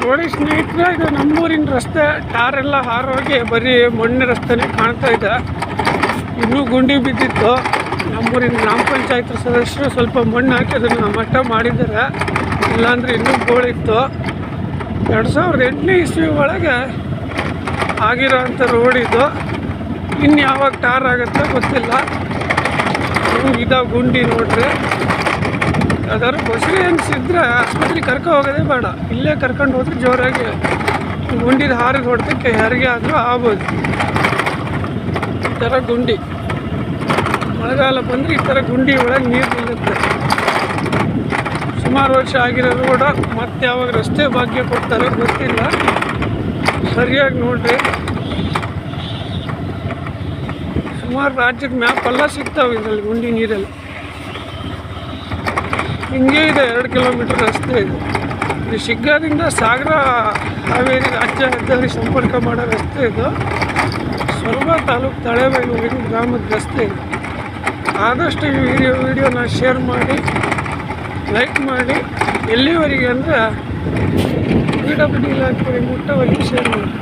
ನೋಡಿ ಸ್ನೇಹಿತರೆ, ಇದು ನಮ್ಮೂರಿನ ರಸ್ತೆ. ಟಾರೆಲ್ಲ ಹಾರೋಗಿ ಬರೀ ಮಣ್ಣಿನ ರಸ್ತೆನೇ ಕಾಣ್ತಾ ಇದೆ. ಇನ್ನೂ ಗುಂಡಿ ಬಿದ್ದಿತ್ತು. ನಮ್ಮೂರಿನ ಗ್ರಾಮ ಪಂಚಾಯತ್ ಸದಸ್ಯರು ಸ್ವಲ್ಪ ಮಣ್ಣು ಹಾಕಿ ಅದನ್ನು ಮಟ್ಟ ಮಾಡಿದ್ದಾರೆ. ಇಲ್ಲಾಂದರೆ ಇನ್ನೂ ಗೋಳಿತ್ತು. 2008ನೇ ಇಸ್ವಿ ಒಳಗೆ ಆಗಿರೋ ಅಂಥ ರೋಡ್ ಇದು. ಇನ್ನು ಯಾವಾಗ ಟಾರ್ ಆಗುತ್ತೆ ಗೊತ್ತಿಲ್ಲ. ಇದಾವ ಗುಂಡಿ ನೋಡ್ರಿ. ಯಾವ್ದಾದ್ರು ಬಸ್ರಿ ಅನಿಸಿದ್ರೆ ಆಸ್ಪತ್ರೆಗೆ ಕರ್ಕೊ ಹೋಗೋದೇ ಬೇಡ, ಇಲ್ಲೇ ಕರ್ಕೊಂಡು ಹೋದ್ರೆ ಜೋರಾಗಿ ಗುಂಡಿದ ಹಾರಿಗೆ ಹೊಡೆದಕ್ಕೆ ಯಾರಿಗೆ ಆದರೂ ಆಗ್ಬೋದು. ಈ ಥರ ಗುಂಡಿ ಮಳೆಗಾಲ ಬಂದರೆ ಈ ಥರ ಗುಂಡಿ ಒಳಗೆ ನೀರು ನಿಲ್ಲುತ್ತೆ. ಸುಮಾರು ವರ್ಷ ಆಗಿರೋ ರೋಡ ಮತ್ತೆ ಯಾವಾಗ ರಸ್ತೆ ಭಾಗ್ಯ ಕೊಡ್ತಾರೋ ಗೊತ್ತಿಲ್ಲ. ಸರಿಯಾಗಿ ನೋಡ್ರಿ. ಸುಮಾರು ರಾಜ್ಯದ ಮ್ಯಾಪೆಲ್ಲ ಸಿಗ್ತಾವೆ ಇದರಲ್ಲಿ ಗುಂಡಿ ನೀರಲ್ಲಿ. ಹಿಂಗೆ ಇದೆ 2 ಕಿಲೋಮೀಟರ್ ರಸ್ತೆ ಇದೆ. ಇದು ಶಿಗ್ಗಾದಿಂದ ಸಾಗರ ಹಾವೇರಿ ರಾಜ್ಯ ಹೆದ್ದಾರಿ ಸಂಪರ್ಕ ಮಾಡೋ ರಸ್ತೆ ಇದು. ಸೊರಬ ತಾಲೂಕು ತಳೇಬೈಲೂರಿನ ಗ್ರಾಮದ ರಸ್ತೆ ಇದು. ಆದಷ್ಟು ಈ ವಿಡಿಯೋನ ಶೇರ್ ಮಾಡಿ, ಲೈಕ್ ಮಾಡಿ. ಎಲ್ಲಿವರೆಗೆ ಅಂದರೆ PWD ಇಲಾಖೆಯವರಿಗೆ ಮುಟ್ಟವರೆಗೆ ಶೇರ್ ಮಾಡಿ.